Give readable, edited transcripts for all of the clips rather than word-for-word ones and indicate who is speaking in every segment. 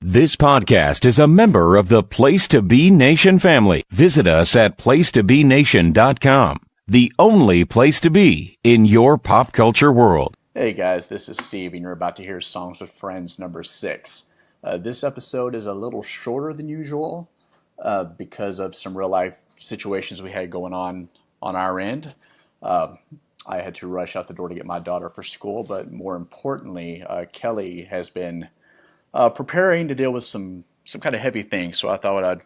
Speaker 1: This podcast is a member of the Place to Be Nation family. Visit us at placetobenation.com, the only place to be in your pop culture world.
Speaker 2: Hey guys, this is Steve, and you're about to hear Songs with Friends number 6. This episode is a little shorter than usual because of some real life situations we had going on our end. I had to rush out the door to get my daughter for school, but more importantly, Kelly has been preparing to deal with some kind of heavy things. So I thought I'd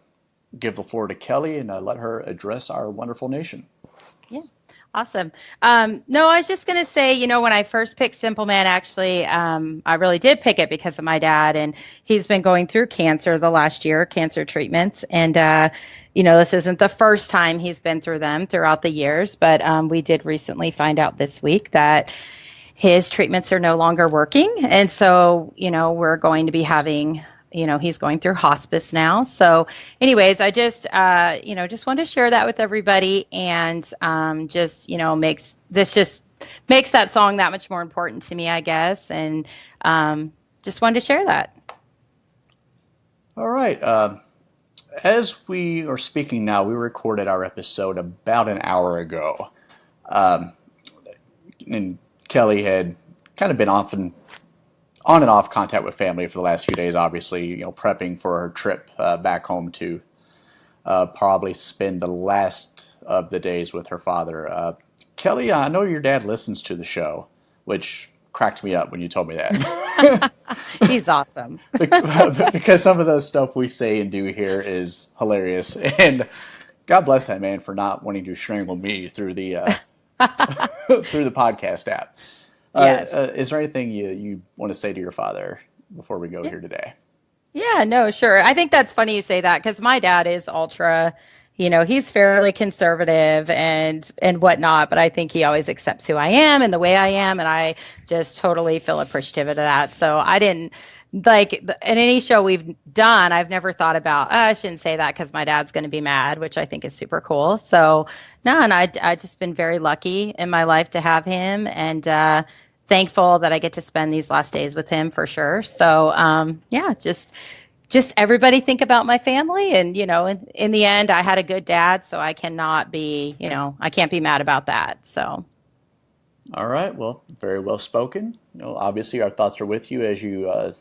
Speaker 2: give the floor to Kelly and let her address our wonderful nation.
Speaker 3: Yeah, awesome. No, I was just going to say, when I first picked Simple Man, actually, I really did pick it because of my dad. And he's been going through cancer the last year, cancer treatments. And, this isn't the first time he's been through them throughout the years. But we did recently find out this week that his treatments are no longer working. And so, we're going to be having, he's going through hospice now. So anyways, I just wanted to share that with everybody, and makes that song that much more important to me, I guess. And just wanted to share that.
Speaker 2: All right. As we are speaking now, we recorded our episode about an hour ago. And Kelly had kind of been on and off contact with family for the last few days, obviously, prepping for her trip back home to probably spend the last of the days with her father. Kelly, I know your dad listens to the show, which cracked me up when you told me that.
Speaker 3: He's awesome.
Speaker 2: Because some of the stuff we say and do here is hilarious. And God bless that man for not wanting to strangle me through the through the podcast app.
Speaker 3: Yes.
Speaker 2: Is there anything you want to say to your father before we go here today?
Speaker 3: Yeah, no, sure. I think that's funny you say that because my dad is ultra, he's fairly conservative and whatnot, but I think he always accepts who I am and the way I am. And I just totally feel appreciative of that. So I didn't in any show we've done, I've never thought about, I shouldn't say that because my dad's going to be mad, which I think is super cool. So no, and I just been very lucky in my life to have him, and thankful that I get to spend these last days with him for sure. So just everybody think about my family, and in the end, I had a good dad, so I cannot be, I can't be mad about that. So.
Speaker 2: All right. Well, very well spoken. Obviously, our thoughts are with you as you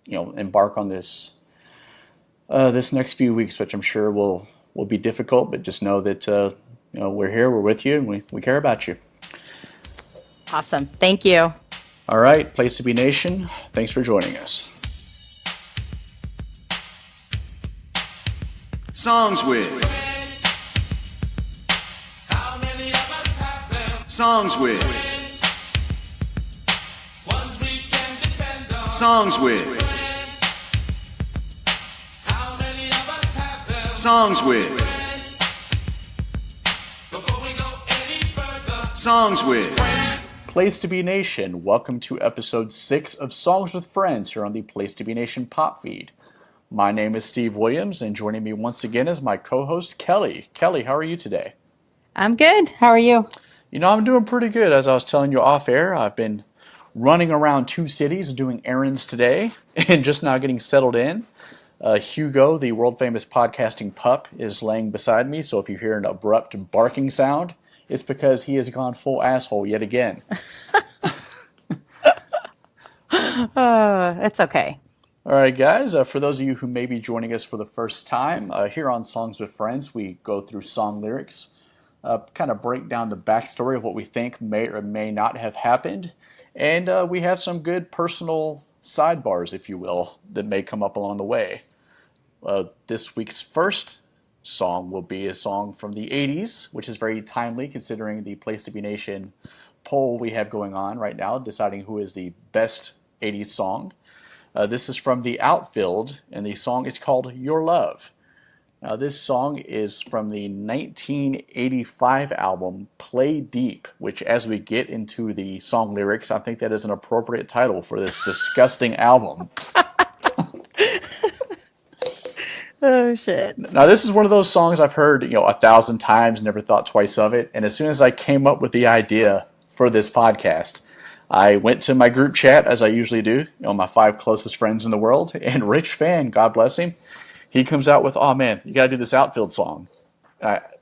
Speaker 2: embark on this next few weeks, which I'm sure will be difficult. But just know that we're here, we're with you, and we care about you.
Speaker 3: Awesome. Thank you.
Speaker 2: All right, Place to Be Nation. Thanks for joining us.
Speaker 4: Songs with. How many of us have them? Songs with. Ones we can depend on. Songs with. How many of us have them? Songs with. Before we go any further. Songs with.
Speaker 2: Place to Be Nation, welcome to episode 6 of Songs with Friends here on the Place to Be Nation pop feed. My name is Steve Williams, and joining me once again is my co-host, Kelly. Kelly, how are you today?
Speaker 3: I'm good. How are you?
Speaker 2: I'm doing pretty good. As I was telling you off air, I've been running around 2 cities doing errands today and just now getting settled in. Hugo, the world-famous podcasting pup, is laying beside me, so if you hear an abrupt barking sound, it's because he has gone full asshole yet again.
Speaker 3: It's okay.
Speaker 2: All right, guys. For those of you who may be joining us for the first time, here on Songs with Friends, we go through song lyrics, kind of break down the backstory of what we think may or may not have happened, and we have some good personal sidebars, if you will, that may come up along the way. This week's first song will be a song from the 80s, which is very timely considering the Place to Be Nation poll we have going on right now, deciding who is the best 80s song. This is from the Outfield, and the song is called Your Love. Now, this song is from the 1985 album Play Deep, which, as we get into the song lyrics, I think that is an appropriate title for this disgusting album.
Speaker 3: Oh, shit.
Speaker 2: Now, this is one of those songs I've heard, 1,000 times, never thought twice of it. And as soon as I came up with the idea for this podcast, I went to my group chat, as I usually do, my 5 closest friends in the world, and Rich Fan, God bless him, he comes out with, oh man, you got to do this Outfield song.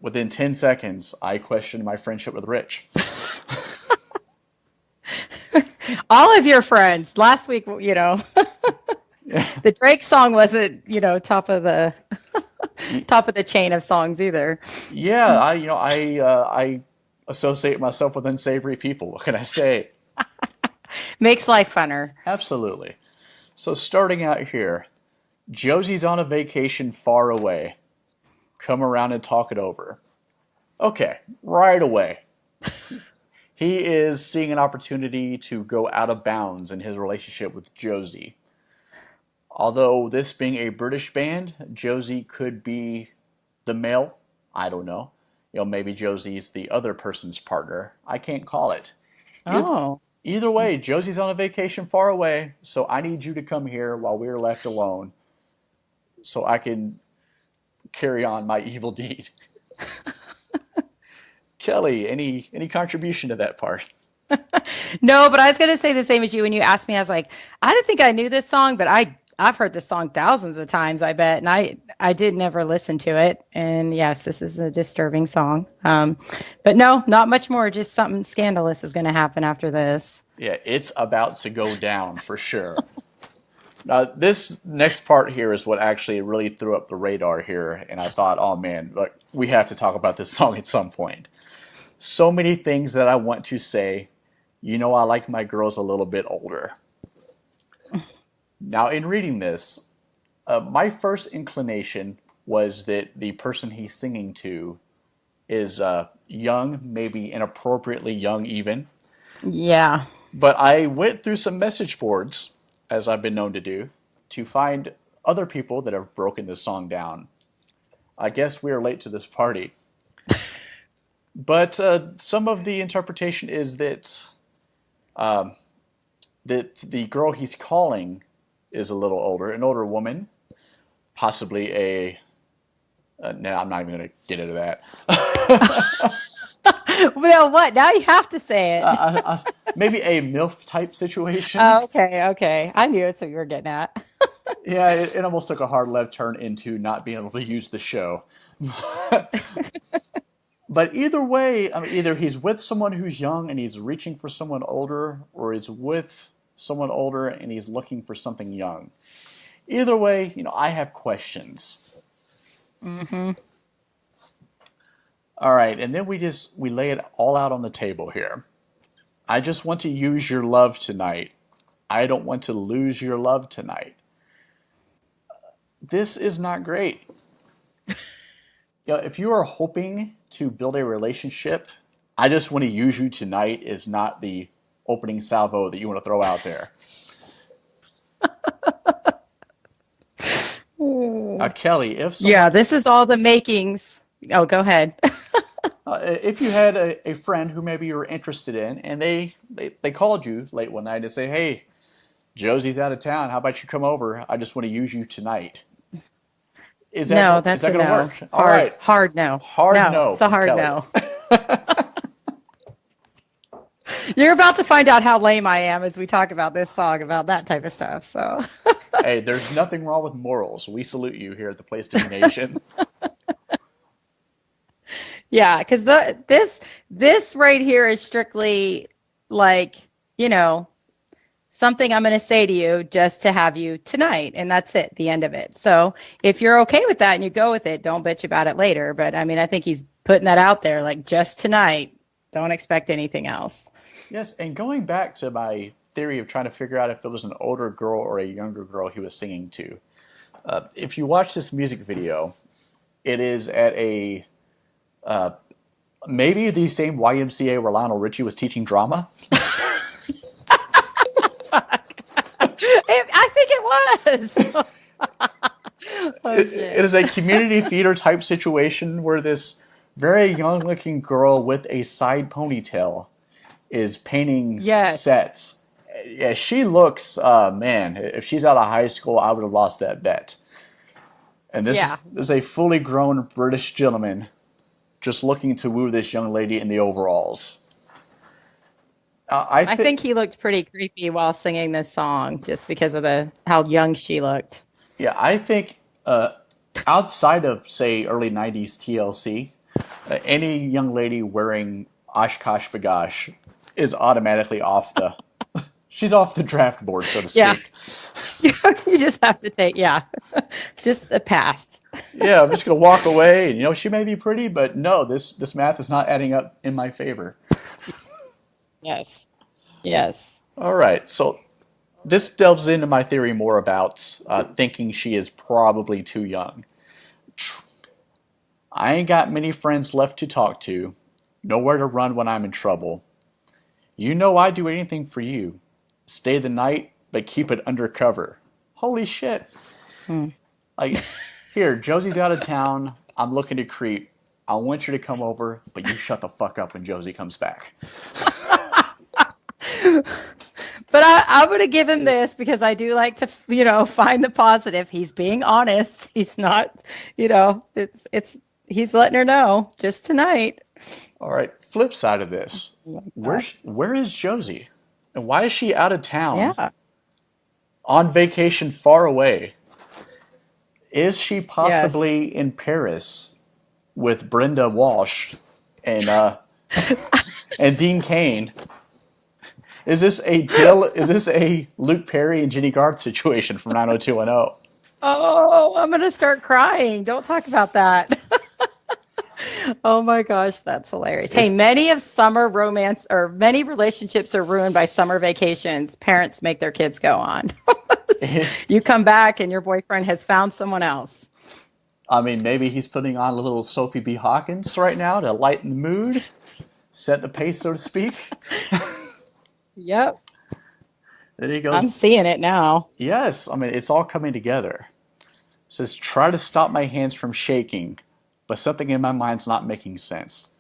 Speaker 2: Within 10 seconds, I questioned my friendship with Rich.
Speaker 3: All of your friends. Last week, the Drake song wasn't, top of the chain of songs either.
Speaker 2: Yeah, I associate myself with unsavory people. What can I say?
Speaker 3: Makes life funner.
Speaker 2: Absolutely. So starting out here, Josie's on a vacation far away. Come around and talk it over. Okay, right away. He is seeing an opportunity to go out of bounds in his relationship with Josie. Although this being a British band, Josie could be the male. I don't know. Maybe Josie's the other person's partner. I can't call it. Either way, Josie's on a vacation far away, so I need you to come here while we're left alone so I can carry on my evil deed. Kelly, any contribution to that part?
Speaker 3: No, but I was going to say the same as you. When you asked me, I was like, I didn't think I knew this song, but I've heard this song thousands of times, I bet. And I did never listen to it. And yes, this is a disturbing song. But no, not much more. Just something scandalous is going to happen after this.
Speaker 2: Yeah, it's about to go down for sure. Now, this next part here is what actually really threw up the radar here. And I thought, oh man, look, we have to talk about this song at some point. So many things that I want to say. I like my girls a little bit older. Now, in reading this, my first inclination was that the person he's singing to is young, maybe inappropriately young even.
Speaker 3: Yeah.
Speaker 2: But I went through some message boards, as I've been known to do, to find other people that have broken this song down. I guess we are late to this party. But some of the interpretation is that the girl he's calling is a little older, an older woman, possibly no, I'm not even going to get into that.
Speaker 3: Well, what? Now you have to say it.
Speaker 2: Maybe a MILF type situation.
Speaker 3: Oh, okay. I knew it's what you were getting at.
Speaker 2: Yeah, it almost took a hard left turn into not being able to use the show. But either way, either he's with someone who's young and he's reaching for someone older, or he's with someone older and he's looking for something young. Either way, I have questions.
Speaker 3: Mm-hmm.
Speaker 2: All right, and then we lay it all out on the table here. I just want to use your love tonight. I don't want to lose your love tonight. This is not great. If you are hoping to build a relationship, I just want to use you tonight is not the opening salvo that you want to throw out there. Kelly,
Speaker 3: this is all the makings. Oh, go ahead.
Speaker 2: If you had a friend who maybe you were interested in, and they called you late one night and say, "Hey, Josie's out of town. How about you come over? I just want to use you tonight." Is that going to work? All right.
Speaker 3: Hard no.
Speaker 2: Hard no.
Speaker 3: It's a hard
Speaker 2: Kelly.
Speaker 3: no. You're about to find out how lame I am as we talk about this song, about that type of stuff. So.
Speaker 2: Hey, there's nothing wrong with morals. We salute you here at the Place to Be Nation.
Speaker 3: Yeah, because this right here is strictly like, something I'm going to say to you just to have you tonight. And that's it, the end of it. So if you're okay with that and you go with it, don't bitch about it later. But I think he's putting that out there, like just tonight. Don't expect anything else.
Speaker 2: Yes, and going back to my theory of trying to figure out if it was an older girl or a younger girl he was singing to. If you watch this music video, it is at a maybe the same YMCA where Lionel Richie was teaching drama.
Speaker 3: I think it was.
Speaker 2: It is a community theater type situation where this very young looking girl with a side ponytail is painting sets. Yeah, she looks, man, if she's out of high school, I would have lost that bet. And this is a fully grown British gentleman just looking to woo this young lady in the overalls.
Speaker 3: I think he looked pretty creepy while singing this song, just because of how young she looked.
Speaker 2: Yeah, I think outside of, say, early 90s TLC, any young lady wearing Oshkosh Bagosh is automatically she's off the draft board, so to speak.
Speaker 3: Yeah. You just have to take, just a pass.
Speaker 2: Yeah, I'm just going to walk away. And, she may be pretty, but no, this math is not adding up in my favor.
Speaker 3: Yes. Yes.
Speaker 2: All right. So this delves into my theory more about thinking she is probably too young. I ain't got many friends left to talk to. Nowhere to run when I'm in trouble. You know I'd do anything for you. Stay the night, but keep it undercover. Holy shit. Like, here, Josie's out of town. I'm looking to creep. I want you to come over, but you shut the fuck up when Josie comes back.
Speaker 3: But I'm going to give him this because I do like to, find the positive. He's being honest. He's not, he's letting her know just tonight.
Speaker 2: All right. Flip side of this. Where is Josie? And why is she out of town?
Speaker 3: Yeah.
Speaker 2: On vacation far away? Is she possibly in Paris with Brenda Walsh and and Dean Cain? Is this a Luke Perry and Jenny Garth situation from 90210?
Speaker 3: Oh, I'm going to start crying. Don't talk about that. Oh my gosh, that's hilarious. Hey, many relationships are ruined by summer vacations parents make their kids go on. You come back and your boyfriend has found someone else.
Speaker 2: I mean, maybe he's putting on a little Sophie B. Hawkins right now to lighten the mood, set the pace, so to speak.
Speaker 3: Yep.
Speaker 2: There you go.
Speaker 3: I'm seeing it now.
Speaker 2: Yes, I mean, it's all coming together. It says, try to stop my hands from shaking, but something in my mind's not making sense.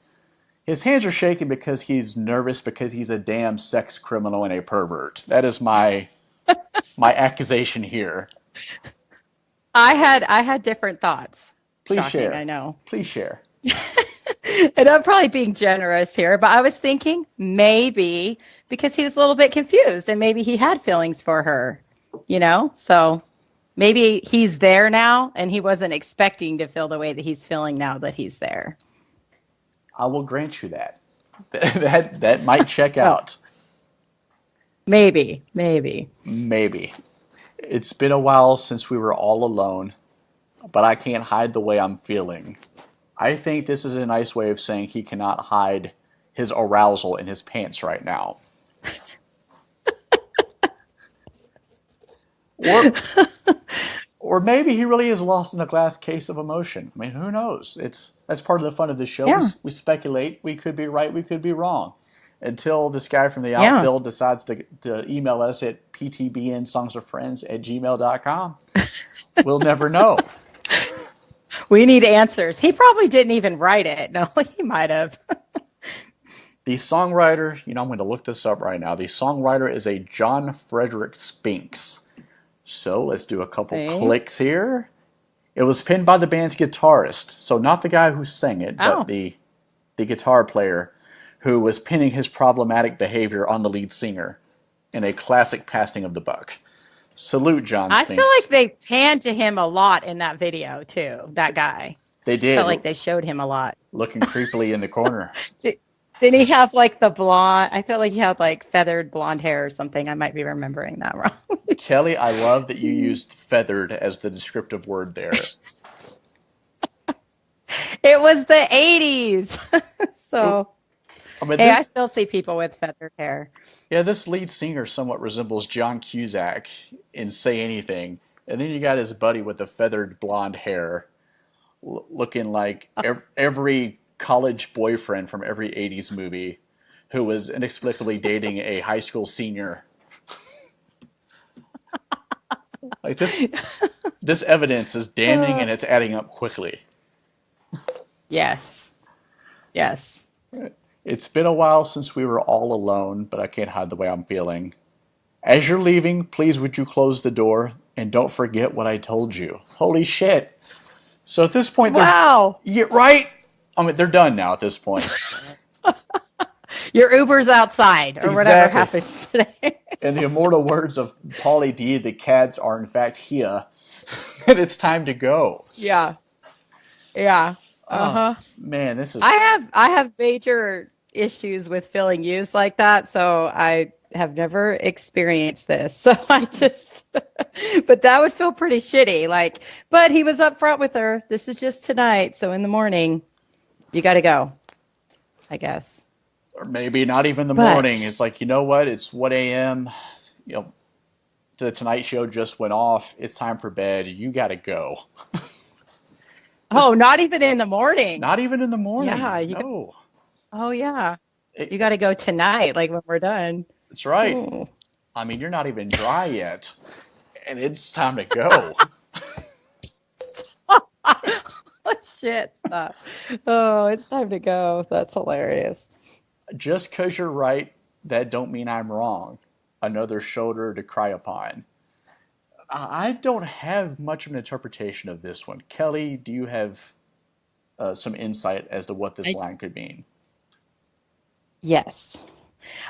Speaker 2: His hands are shaking because he's nervous because he's a damn sex criminal and a pervert. That is my accusation here.
Speaker 3: I had different thoughts.
Speaker 2: Please
Speaker 3: Shocking,
Speaker 2: share.
Speaker 3: I know.
Speaker 2: Please share.
Speaker 3: And I'm probably being generous here, but I was thinking maybe because he was a little bit confused and maybe he had feelings for her, So maybe he's there now and he wasn't expecting to feel the way that he's feeling now that he's there.
Speaker 2: I will grant you that. That might check out.
Speaker 3: Maybe.
Speaker 2: It's been a while since we were all alone, but I can't hide the way I'm feeling. I think this is a nice way of saying he cannot hide his arousal in his pants right now. Or maybe he really is lost in a glass case of emotion. I mean, who knows? That's part of the fun of the show. Yeah. We speculate. We could be right. We could be wrong. Until this guy from the Outfield decides to email us at ptbnsongsofriends@gmail.com. We'll never know.
Speaker 3: We need answers. He probably didn't even write it. No, he might have.
Speaker 2: The songwriter, I'm going to look this up right now. The songwriter is a John Frederick Spinks. So let's do a couple clicks here. It was penned by the band's guitarist. So not the guy who sang it, but the guitar player who was pinning his problematic behavior on the lead singer in a classic passing of the buck. Salute, John Spinks.
Speaker 3: I feel like they panned to him a lot in that video, too, that guy.
Speaker 2: They did.
Speaker 3: I felt like they showed him a lot.
Speaker 2: Looking creepily in the corner.
Speaker 3: Didn't he have the blonde? I felt like he had feathered blonde hair or something. I might be remembering that wrong.
Speaker 2: Kelly, I love that you used feathered as the descriptive word there.
Speaker 3: It was the 80s. So, I still see people with feathered hair.
Speaker 2: Yeah, this lead singer somewhat resembles John Cusack in Say Anything. And then you got his buddy with the feathered blonde hair looking like every college boyfriend from every 80s movie who was inexplicably dating a high school senior. This evidence is damning and it's adding up quickly.
Speaker 3: Yes.
Speaker 2: It's been a while since we were all alone, but I can't hide the way I'm feeling. As you're leaving, please would you close the door and don't forget what I told you. Holy shit. So at this point,
Speaker 3: wow.
Speaker 2: Yeah, right? I mean, they're done now at this point.
Speaker 3: Your Uber's outside, or whatever happens today.
Speaker 2: In the immortal words of Pauly D, the cats are in fact here, and it's time to go.
Speaker 3: Yeah. Uh-huh.
Speaker 2: Man, this is...
Speaker 3: I have major issues with feeling used like that, so I have never experienced this. So I just, but that would feel pretty shitty. Like, but he was up front with her. This is just tonight. So in the morning, you got to go, I guess.
Speaker 2: Or maybe not even the morning. It's like, you know what? It's 1 a.m. You know, the Tonight Show just went off. It's time for bed. You got to go.
Speaker 3: Oh, not even in the morning.
Speaker 2: Not even in the morning.
Speaker 3: Yeah.
Speaker 2: No.
Speaker 3: Oh, yeah. You got to go tonight, like when we're done.
Speaker 2: That's right.
Speaker 3: Ooh.
Speaker 2: I mean, you're not even dry yet, and it's time to go.
Speaker 3: Shit. Stop. Oh, it's time to go. That's hilarious.
Speaker 2: Just because you're right, that don't mean I'm wrong. Another shoulder to cry upon. I don't have much of an interpretation of this one. Kelly, do you have some insight as to what this line could mean?
Speaker 3: Yes.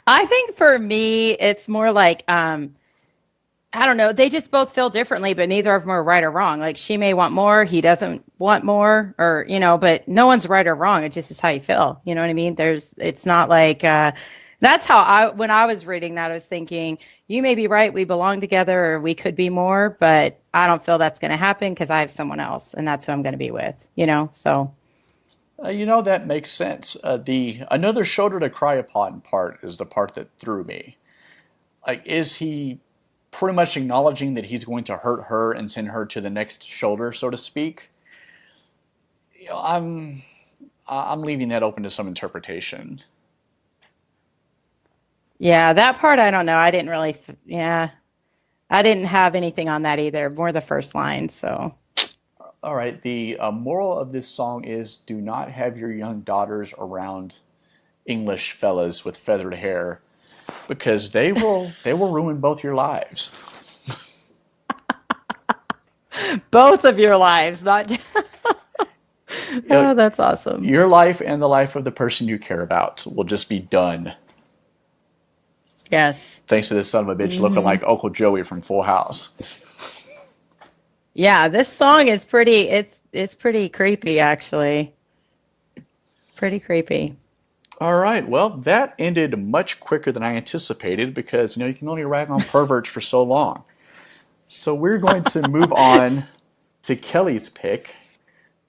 Speaker 3: I think for me, it's more like, I don't know. They just both feel differently, but neither of them are right or wrong. Like she may want more, he doesn't want more, or, you know, but no one's right or wrong. It just is how you feel. You know what I mean? It's not like, that's how when I was reading that, I was thinking, you may be right. We belong together, or we could be more, but I don't feel that's going to happen because I have someone else, and that's who I'm going to be with, you know? So.
Speaker 2: You know, that makes sense. The another shoulder to cry upon part is the part that threw me. Like, is he pretty much acknowledging that he's going to hurt her and send her to the next shoulder, so to speak? You know, I'm leaving that open to some interpretation.
Speaker 3: Yeah, that part I don't know. I didn't really. I didn't have anything on that either. More the first line. So.
Speaker 2: All right, the moral of this song is do not have your young daughters around English fellas with feathered hair because they will ruin both your lives.
Speaker 3: Both of your lives, not just... Oh, that's awesome.
Speaker 2: Your life and the life of the person you care about will just be done.
Speaker 3: Yes.
Speaker 2: Thanks to this son of a bitch looking like Uncle Joey from Full House.
Speaker 3: Yeah, this song is pretty, it's pretty creepy, actually. Pretty creepy.
Speaker 2: All right, well, that ended much quicker than I anticipated because, you know, you can only rag on perverts for so long. So we're going to move on to Kelly's pick.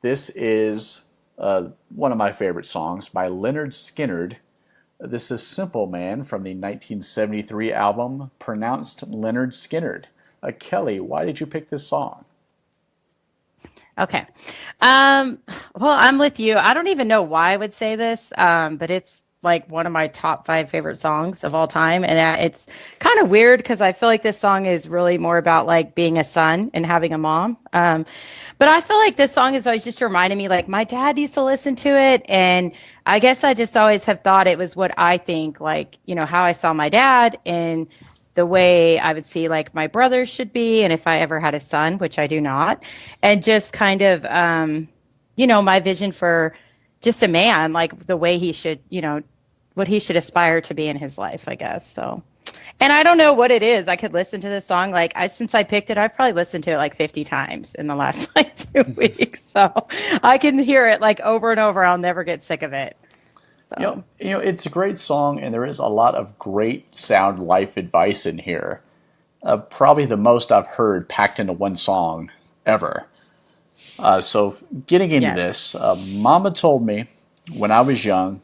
Speaker 2: This is one of my favorite songs by Lynyrd Skynyrd. This is Simple Man from the 1973 album, pronounced Lynyrd Skynyrd. Kelly, why did you pick this song?
Speaker 3: Okay. Well, I'm with you. I don't even know why I would say this, but it's like one of my top 5 favorite songs of all time. And it's kind of weird because I feel like this song is really more about like being a son and having a mom. But I feel like this song is always just reminding me, like my dad used to listen to it. And I guess I just always have thought it was what I think, like, you know, how I saw my dad and the way I would see like my brothers should be. And if I ever had a son, which I do not, and just kind of, you know, my vision for just a man, like the way he should, you know, what he should aspire to be in his life, I guess. So, and I don't know what it is. I could listen to this song. Like since I picked it, I've probably listened to it like 50 times in the last like 2 weeks. So I can hear it like over and over. I'll never get sick of it. So.
Speaker 2: You know, it's a great song, and there is a lot of great sound life advice in here. Probably the most I've heard packed into one song ever. So getting into this, Mama told me when I was young,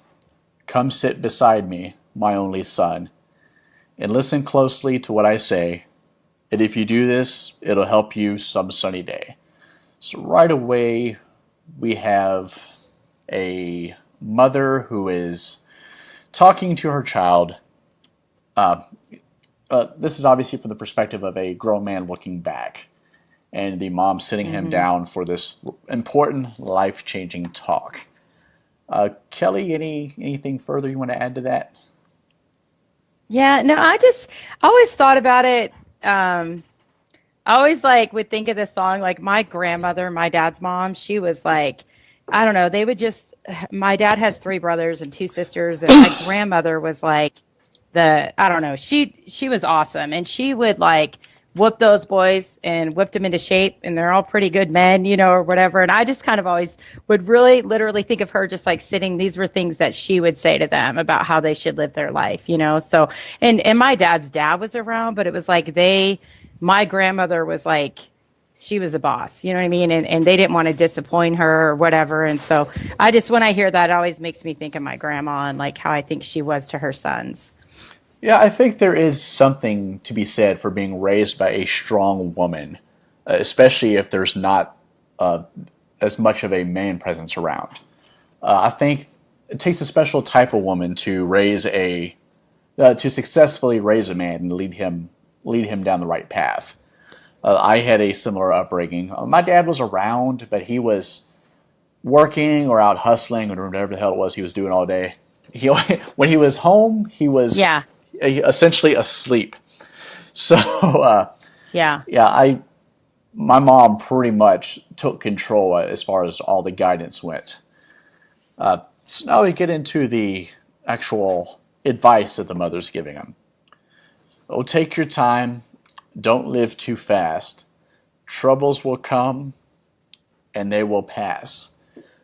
Speaker 2: come sit beside me, my only son, and listen closely to what I say. And if you do this, it'll help you some sunny day. So right away, we have a mother who is talking to her child. This is obviously from the perspective of a grown man looking back, and the mom sitting him down for this important life-changing talk. Kelly, anything further you want to add to that?
Speaker 3: Yeah, no, I always thought about it. I always like would think of this song, like my grandmother, my dad's mom, she was like I don't know, they would just, my dad has three brothers and two sisters, and my grandmother was like I don't know, she was awesome, and she would like whoop those boys and whipped them into shape, and they're all pretty good men, or whatever. And I just kind of always would really literally think of her just like sitting, these were things that she would say to them about how they should live their life, so, and my dad's dad was around, but it was like my grandmother was like, she was a boss, you know what I mean? And they didn't want to disappoint her or whatever. And so when I hear that, it always makes me think of my grandma and like how I think she was to her sons.
Speaker 2: Yeah, I think there is something to be said for being raised by a strong woman, especially if there's not as much of a man presence around. I think it takes a special type of woman to to successfully raise a man and lead him down the right path. I had a similar upbringing. My dad was around, but he was working or out hustling or whatever the hell it was he was doing all day. When he was home, he was essentially asleep. So my mom pretty much took control as far as all the guidance went. So now we get into the actual advice that the mother's giving him. Oh, take your time. Don't live too fast. Troubles will come and they will pass.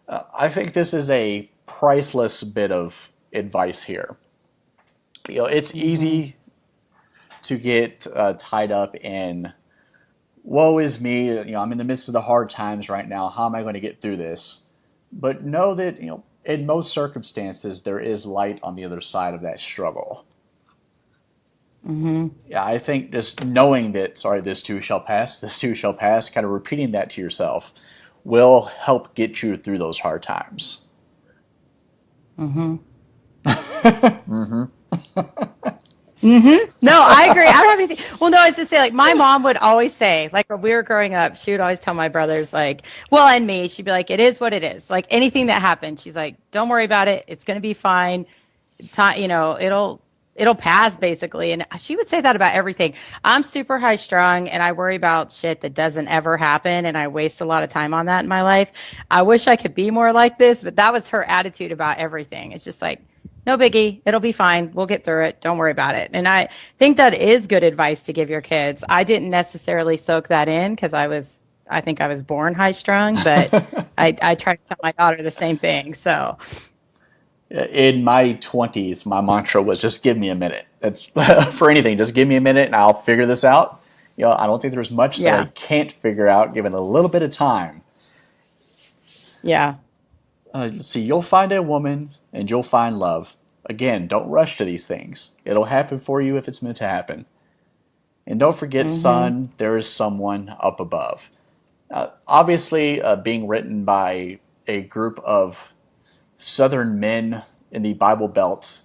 Speaker 2: I think this is a priceless bit of advice here. It's easy to get tied up in, woe is me, I'm in the midst of the hard times right now. How am I going to get through this? But know that, in most circumstances, there is light on the other side of that struggle.
Speaker 3: Mm-hmm.
Speaker 2: Yeah, I think just knowing that, this too shall pass, kind of repeating that to yourself will help get you through those hard times.
Speaker 3: Mm-hmm. Mm-hmm. Mm-hmm. No, I agree. I don't have anything. Well, no, it's to say, like, my mom would always say, like, when we were growing up, she would always tell my brothers, like, well, and me, she'd be like, it is what it is. Like, anything that happens, she's like, don't worry about it. It's going to be fine. It'll pass, basically. And she would say that about everything. I'm super high strung and I worry about shit that doesn't ever happen. And I waste a lot of time on that in my life. I wish I could be more like this, but that was her attitude about everything. It's just like, no biggie. It'll be fine. We'll get through it. Don't worry about it. And I think that is good advice to give your kids. I didn't necessarily soak that in because I think I was born high strung, but I try to tell my daughter the same thing. So
Speaker 2: in my 20s, my mantra was just give me a minute. That's for anything. Just give me a minute and I'll figure this out. I don't think there's much that I can't figure out given a little bit of time.
Speaker 3: Yeah.
Speaker 2: Let's see, you'll find a woman and you'll find love. Again, don't rush to these things. It'll happen for you if it's meant to happen. And don't forget, son, there is someone up above. Obviously, being written by a group of Southern men in the Bible Belt.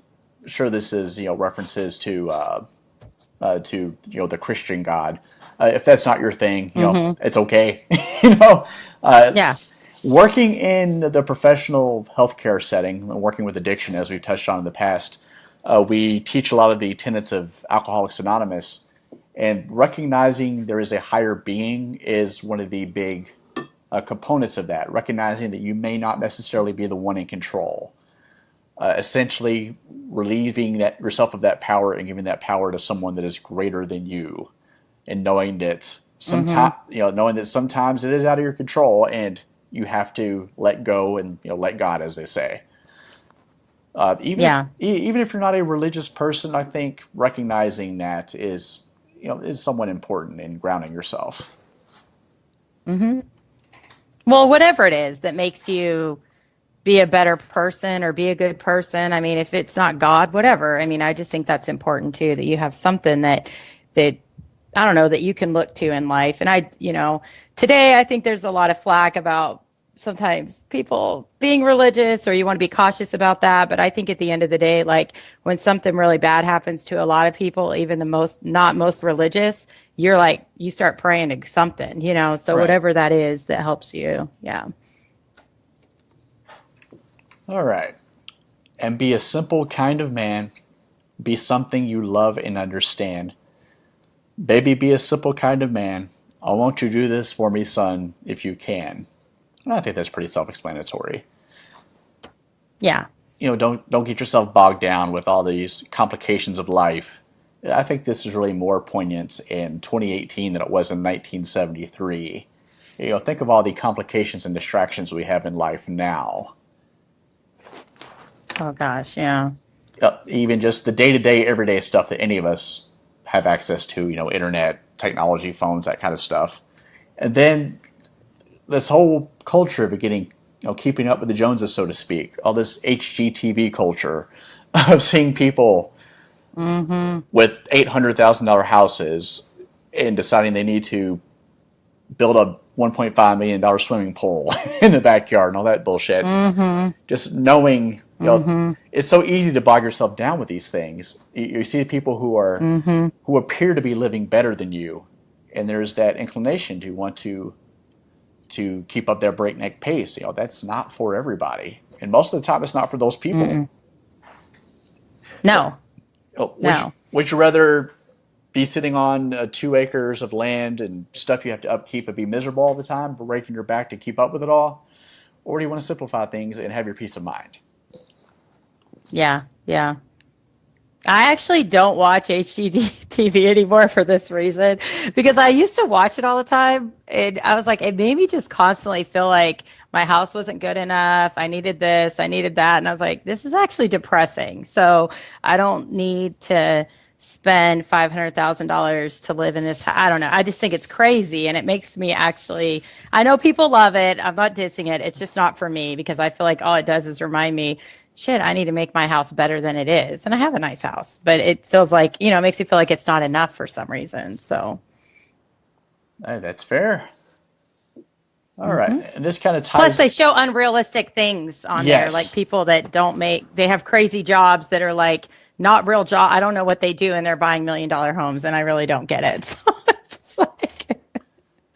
Speaker 2: Sure, this is references to the Christian God. If that's not your thing, it's okay. Working in the professional healthcare setting, working with addiction, as we've touched on in the past, we teach a lot of the tenets of Alcoholics Anonymous, and recognizing there is a higher being is one of the big components of that. Recognizing that you may not necessarily be the one in control, essentially relieving yourself of that power and giving that power to someone that is greater than you, and knowing that sometimes it is out of your control and you have to let go and let God, as they say. Even if you're not a religious person, I think recognizing that is somewhat important in grounding yourself.
Speaker 3: Mm-hmm. Well, whatever it is that makes you be a better person or be a good person. I mean, if it's not God, whatever. I mean, I just think that's important too, that you have something that I don't know, that you can look to in life. And today I think there's a lot of flack about sometimes people being religious, or you want to be cautious about that. But I think at the end of the day, like when something really bad happens to a lot of people, even the not most religious, you're like, you start praying to something, so right. Whatever that is that helps you. Yeah.
Speaker 2: All right. And be a simple kind of man. Be something you love and understand. Baby, be a simple kind of man. I want you to do this for me, son, if you can. And I think that's pretty self-explanatory.
Speaker 3: Yeah.
Speaker 2: Don't get yourself bogged down with all these complications of life. I think this is really more poignant in 2018 than it was in 1973. Think of all the complications and distractions we have in life now.
Speaker 3: Oh gosh, yeah.
Speaker 2: Even just the day-to-day, everyday stuff that any of us have access to, internet, technology, phones, that kind of stuff. And then this whole culture of getting, keeping up with the Joneses, so to speak, all this HGTV culture of seeing people with $800,000 houses and deciding they need to build a $1.5 million swimming pool in the backyard and all that bullshit. Just knowing, it's so easy to bog yourself down with these things. You see people who appear to be living better than you, and there's that inclination to want to keep up their breakneck pace. That's not for everybody, and most of the time, it's not for those people.
Speaker 3: No.
Speaker 2: Would you rather be sitting on 2 acres of land and stuff you have to upkeep and be miserable all the time, breaking your back to keep up with it all? Or do you want to simplify things and have your peace of mind?
Speaker 3: Yeah. I actually don't watch HGTV anymore for this reason, because I used to watch it all the time, and I was like, it made me just constantly feel like my house wasn't good enough. I needed this, I needed that. And I was like, this is actually depressing. So I don't need to spend $500,000 to live in this. I don't know. I just think it's crazy. And it makes me actually, I know people love it. I'm not dissing it. It's just not for me, because I feel like all it does is remind me, shit, I need to make my house better than it is. And I have a nice house, but it feels like, it makes me feel like it's not enough for some reason. So.
Speaker 2: Hey, that's fair. All right. And this kind of ties.
Speaker 3: Plus, they show unrealistic things on there, like people that they have crazy jobs that are like not real job. I don't know what they do, and they're buying $1 million homes, and I really don't get it. So it's just like.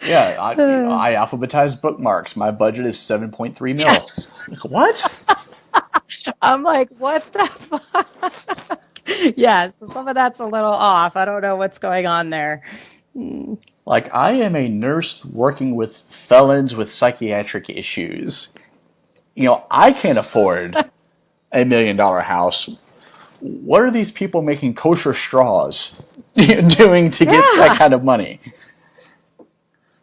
Speaker 2: Yeah, I alphabetize bookmarks. My budget is 7.3 mil. Yes. What?
Speaker 3: I'm like, what the fuck? Yeah, so some of that's a little off. I don't know what's going on there.
Speaker 2: Like, I am a nurse working with felons with psychiatric issues. I can't afford a $1 million house. What are these people making kosher straws doing to get that kind of money?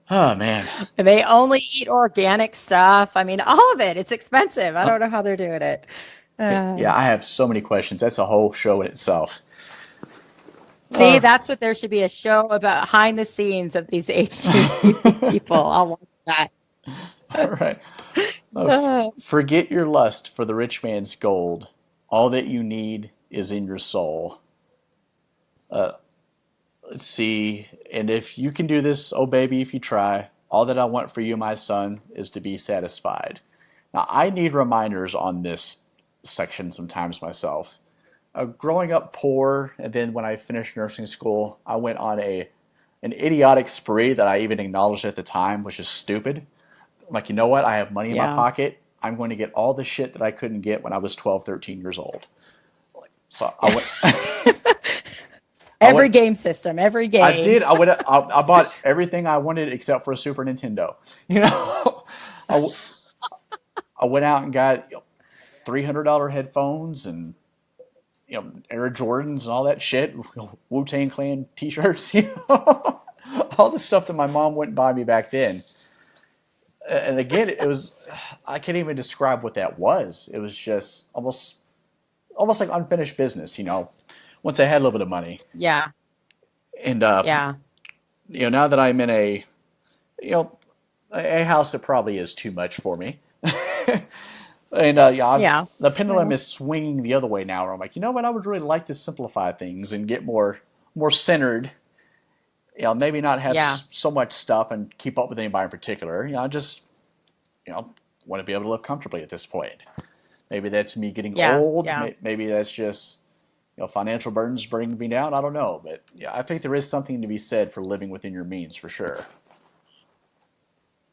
Speaker 2: Oh, man.
Speaker 3: And they only eat organic stuff. I mean, all of it. It's expensive. I don't know how they're doing it.
Speaker 2: Yeah, I have so many questions. That's a whole show in itself.
Speaker 3: See, that's what there should be, a show about behind the scenes of these HGTV people. I'll watch that.
Speaker 2: All right. Forget your lust for the rich man's gold. All that you need is in your soul. Let's see. And if you can do this, oh baby, if you try, all that I want for you, my son, is to be satisfied. Now, I need reminders on this section sometimes myself. Growing up poor, and then when I finished nursing school, I went on an idiotic spree that I even acknowledged at the time, which is stupid. I'm like, you know what? I have money in my pocket. I'm going to get all the shit that I couldn't get when I was 12, 13 years old. So I went...
Speaker 3: every game system, every game.
Speaker 2: I did. I bought everything I wanted except for a Super Nintendo. I went out and got $300 headphones and Air Jordans and all that shit, Wu-Tang Clan t-shirts, all the stuff that my mom wouldn't buy me back then. And again, it was, I can't even describe what that was. It was just almost like unfinished business, once I had a little bit of money.
Speaker 3: Yeah.
Speaker 2: And, now that I'm in a house that probably is too much for me. And the pendulum is swinging the other way now. Where I'm like, you know what? I would really like to simplify things and get more centered. Maybe not have so much stuff and keep up with anybody in particular. I just want to be able to live comfortably at this point. Maybe that's me getting old. Yeah. Maybe that's just financial burdens bringing me down. I don't know, but I think there is something to be said for living within your means for sure.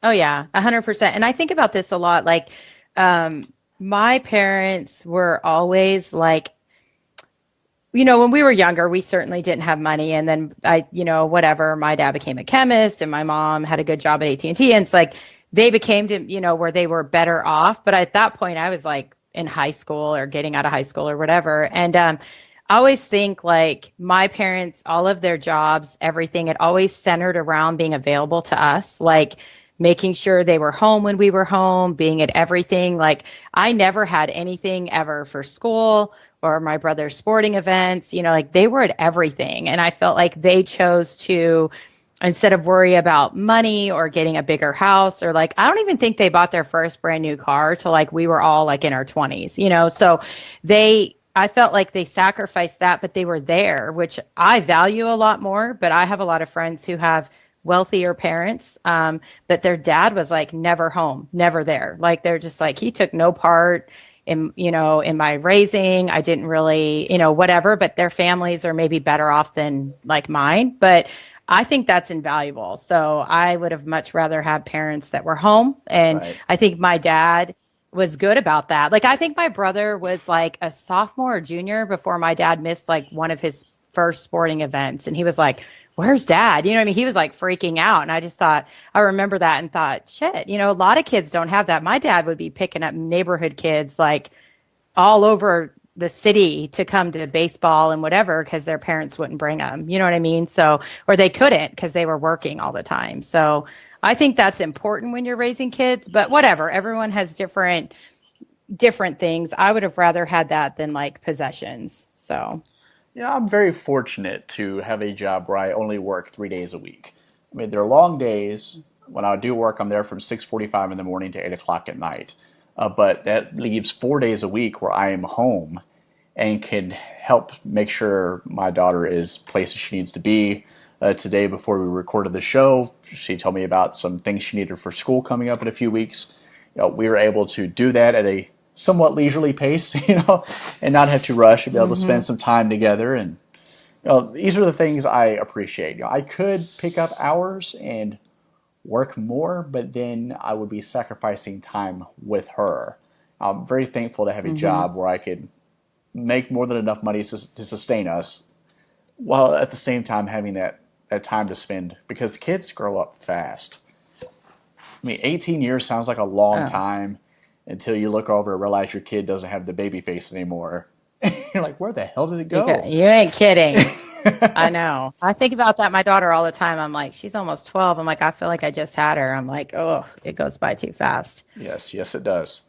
Speaker 3: Oh yeah, 100%. And I think about this a lot. Like, my parents were always like, when we were younger, we certainly didn't have money. And then my dad became a chemist and my mom had a good job at AT&T. And it's like, they became to, where they were better off. But at that point, I was like in high school or getting out of high school or whatever. And I always think like my parents, all of their jobs, everything, it always centered around being available to us, like making sure they were home when we were home, being at everything. Like I never had anything ever for school or my brother's sporting events, like they were at everything. And I felt like they chose to, instead of worry about money or getting a bigger house, or like, I don't even think they bought their first brand new car till like we were all like in our 20s, so I felt like they sacrificed that, but they were there, which I value a lot more. But I have a lot of friends who have wealthier parents, but their dad was like never home, never there. Like they're just like, he took no part in my raising. I didn't really, whatever, but their families are maybe better off than like mine. But I think that's invaluable. So I would have much rather had parents that were home. And right. I think my dad was good about that. Like, I think my brother was like a sophomore or junior before my dad missed like one of his first sporting events. And he was like, where's dad? He was like freaking out. And I remember that and thought, shit, a lot of kids don't have that. My dad would be picking up neighborhood kids like all over the city to come to baseball and whatever, because their parents wouldn't bring them. You know what I mean? So, or they couldn't because they were working all the time. So I think that's important when you're raising kids, but whatever, everyone has different things. I would have rather had that than like possessions. So.
Speaker 2: Yeah, I'm very fortunate to have a job where I only work 3 days a week. I mean, there are long days. When I do work, I'm there from 6:45 in the morning to 8 o'clock at night. But that leaves 4 days a week where I am home and can help make sure my daughter is places she needs to be. Today, before we recorded the show, she told me about some things she needed for school coming up in a few weeks. We were able to do that at a somewhat leisurely pace, and not have to rush and be able to spend some time together. And these are the things I appreciate. I could pick up hours and work more, but then I would be sacrificing time with her. I'm very thankful to have a job where I could make more than enough money to sustain us, while at the same time having that time to spend, because kids grow up fast. I mean, 18 years sounds like a long time until you look over and realize your kid doesn't have the baby face anymore. You're like, where the hell did it go?
Speaker 3: You ain't kidding. I know. I think about that. My daughter all the time. I'm like, she's almost 12. I'm like, I feel like I just had her. I'm like, oh, it goes by too fast.
Speaker 2: Yes, it does.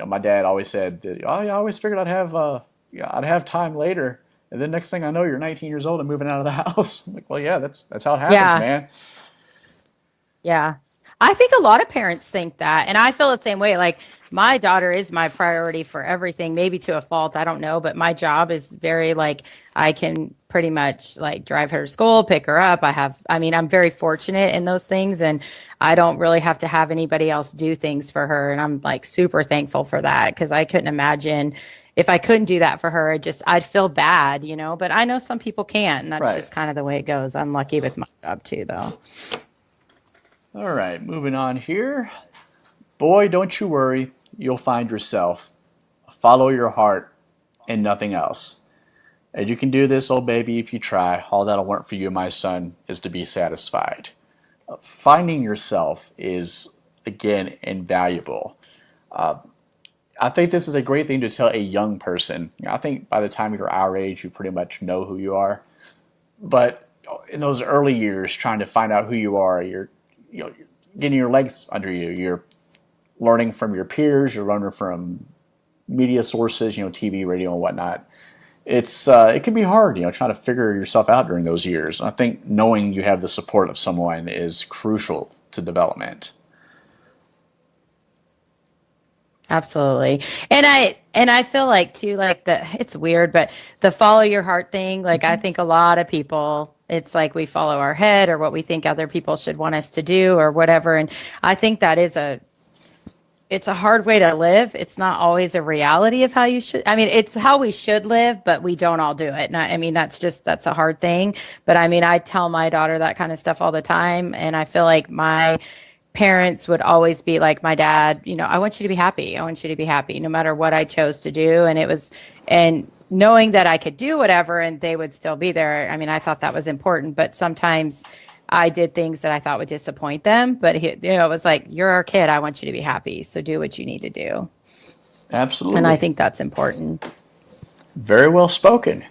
Speaker 2: My dad always said that, I always figured I'd have time later. And then next thing I know, you're 19 years old and moving out of the house. I'm like, well, yeah, that's how it happens, man.
Speaker 3: Yeah. I think a lot of parents think that. And I feel the same way. Like, my daughter is my priority for everything, maybe to a fault. I don't know. But my job is very like, I can pretty much like drive her to school, pick her up. I'm very fortunate in those things. And I don't really have to have anybody else do things for her. And I'm like super thankful for that, because I couldn't imagine if I couldn't do that for her. I'd feel bad, but I know some people can. That's just kind of the way it goes. I'm lucky with my job too, though.
Speaker 2: All right, moving on here. Boy, don't you worry, you'll find yourself. Follow your heart and nothing else. And you can do this, old baby, if you try. All that I want for you, my son, is to be satisfied. Finding yourself is, again, invaluable. I think this is a great thing to tell a young person. I think by the time you're our age, you pretty much know who you are. But in those early years, trying to find out who you are, you're getting your legs under you. You're learning from your peers. You're learning from media sources, TV, radio, and whatnot. It can be hard, trying to figure yourself out during those years. And I think knowing you have the support of someone is crucial to development.
Speaker 3: Absolutely. And I feel like too, like it's weird, but the follow your heart thing, like I think a lot of people, it's like we follow our head or what we think other people should want us to do or whatever. And I think that it's a hard way to live. It's not always a reality of how you should. I mean, it's how we should live, but we don't all do it. And that's a hard thing. But I tell my daughter that kind of stuff all the time. And I feel like my parents would always be like my dad, I want you to be happy. I want you to be happy no matter what I chose to do. And knowing that I could do whatever and they would still be there. I thought that was important, but sometimes I did things that I thought would disappoint them. But it was like, you're our kid. I want you to be happy. So do what you need to do.
Speaker 2: Absolutely.
Speaker 3: And I think that's important.
Speaker 2: Very well spoken.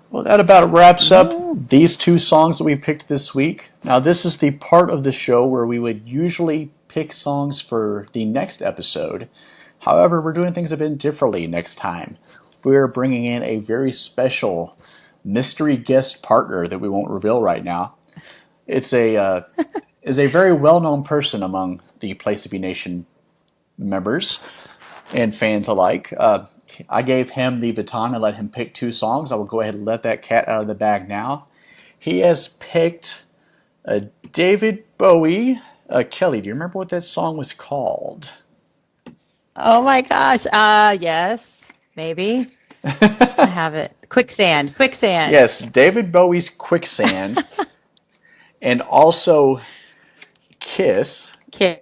Speaker 2: Well, that about wraps up these 2 songs that we picked this week. Now, this is the part of the show where we would usually pick songs for the next episode. However, we're doing things a bit differently next time. We're bringing in a very special mystery guest partner that we won't reveal right now. It's a very well-known person among the Place to Be Nation members and fans alike. I gave him the baton and let him pick 2 songs. I will go ahead and let that cat out of the bag now. He has picked David Bowie. Kelly, do you remember what that song was called?
Speaker 3: Oh my gosh. Yes, maybe. I have it. Quicksand.
Speaker 2: Yes, David Bowie's Quicksand. And also Kiss. Kiss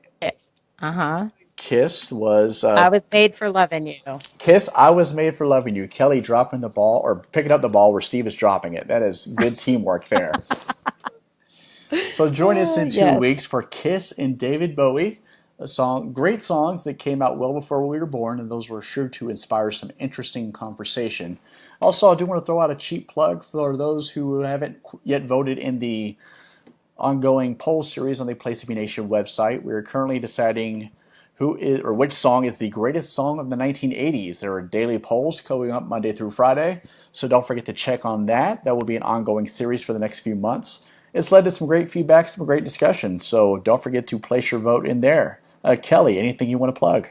Speaker 2: was...
Speaker 3: I Was Made for Loving You.
Speaker 2: Kiss, I Was Made for Loving You. Kelly dropping the ball, or picking up the ball where Steve is dropping it. That is good teamwork there. So join us in 2 weeks for Kiss and David Bowie. Great songs that came out well before we were born, and those were sure to inspire some interesting conversation. Also, I do want to throw out a cheap plug for those who haven't yet voted in the ongoing poll series on the Place to Be Nation website. We are currently deciding which song is the greatest song of the 1980s. There are daily polls going up Monday through Friday, so don't forget to check on that. That will be an ongoing series for the next few months. It's led to some great feedback, some great discussion, so don't forget to place your vote in there. Kelly, anything you want to plug?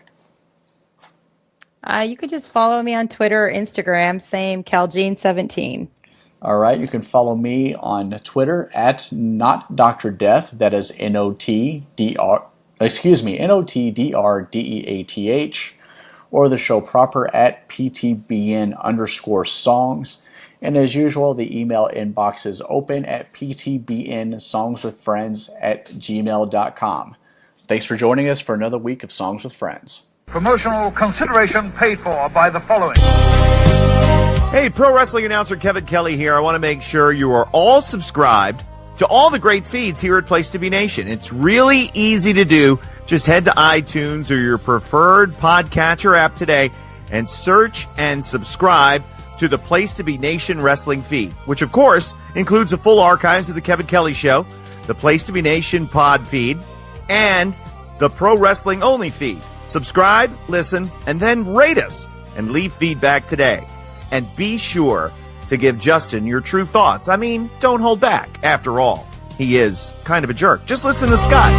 Speaker 3: You could just follow me on Twitter or Instagram, same CalGene17.
Speaker 2: All right, you can follow me on Twitter at NotDrDeath. That is NOTDRDEATH, or the show proper at PTBN_songs. And as usual, the email inbox is open at ptbnsongswithfriends@gmail.com. Thanks for joining us for another week of Songs with Friends.
Speaker 5: Promotional consideration paid for by the following.
Speaker 6: Hey, pro wrestling announcer Kevin Kelly here. I want to make sure you are all subscribed to all the great feeds here at Place to Be Nation. It's really easy to do. Just head to iTunes or your preferred podcatcher app today and search and subscribe to the Place to Be Nation wrestling feed, which of course includes the full archives of the Kevin Kelly Show, the Place to Be Nation pod feed, and the Pro Wrestling Only feed. Subscribe, listen, and then rate us and leave feedback today. And be sure to give Justin your true thoughts. I mean, don't hold back. After all, he is kind of a jerk. Just listen to Scott.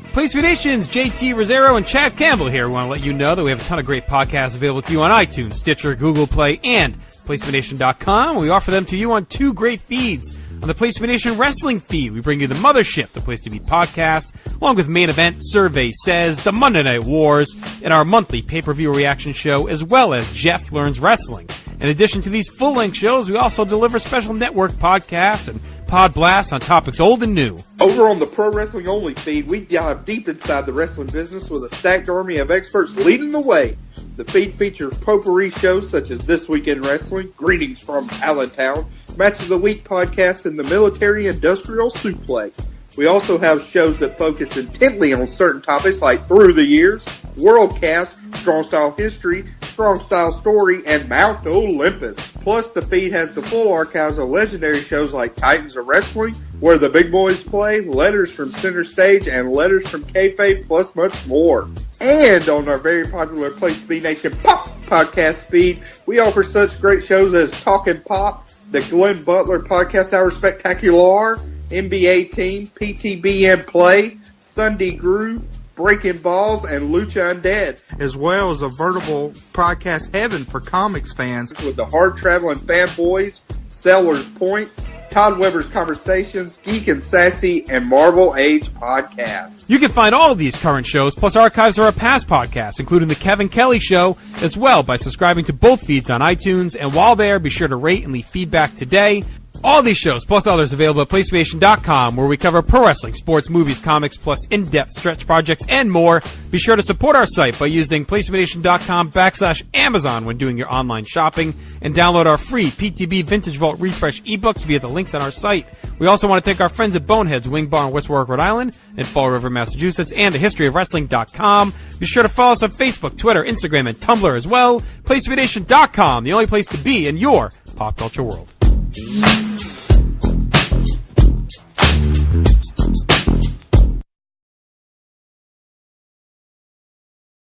Speaker 7: Place to Be Nation's JT Rosero and Chad Campbell here. We want to let you know that we have a ton of great podcasts available to you on iTunes, Stitcher, Google Play, and PlaceToBeNation.com. We offer them to you on 2 great feeds. On the Place to Be Nation wrestling feed, we bring you the Mothership, the Place to Be podcast, along with Main Event, Survey Says, the Monday Night Wars, and our monthly pay-per-view reaction show, as well as Jeff Learns Wrestling. In addition to these full-length shows, we also deliver special network podcasts and pod blasts on topics old and new.
Speaker 8: Over on the Pro Wrestling Only feed, we dive deep inside the wrestling business with a stacked army of experts leading the way. The feed features potpourri shows such as This Week in Wrestling, Greetings from Allentown, Match of the Week podcast, and the Military Industrial Suplex. We also have shows that focus intently on certain topics like Through the Years, Worldcast, Strong Style History, Strong Style Story, and Mount Olympus. Plus, the feed has the full archives of legendary shows like Titans of Wrestling, Where the Big Boys Play, Letters from Center Stage, and Letters from Kayfabe, plus much more. And on our very popular Place to Be Nation Pop podcast feed, we offer such great shows as Talkin' Pop, the Glenn Butler Podcast Hour Spectacular, NBA Team, PTBN Play, Sunday Groove, Breaking Balls, and Lucha Undead.
Speaker 9: As well as a veritable podcast heaven for comics fans.
Speaker 8: With the hard-traveling fanboys, Sellers Points, Todd Weber's Conversations, Geek and Sassy, and Marvel Age Podcasts.
Speaker 7: You can find all of these current shows, plus archives of our past podcasts, including The Kevin Kelly Show, as well by subscribing to both feeds on iTunes. And while there, be sure to rate and leave feedback today. All these shows, plus others, available at PlayStation.com, where we cover pro wrestling, sports, movies, comics, plus in-depth stretch projects and more. Be sure to support our site by using PlayStation.com/Amazon when doing your online shopping, and download our free PTB Vintage Vault Refresh ebooks via the links on our site. We also want to thank our friends at Boneheads Wing Bar in West Warwick, Rhode Island, and Fall River, Massachusetts, and thehistoryofwrestling.com. Be sure to follow us on Facebook, Twitter, Instagram, and Tumblr as well. PlayStation.com, the only place to be in your pop culture world.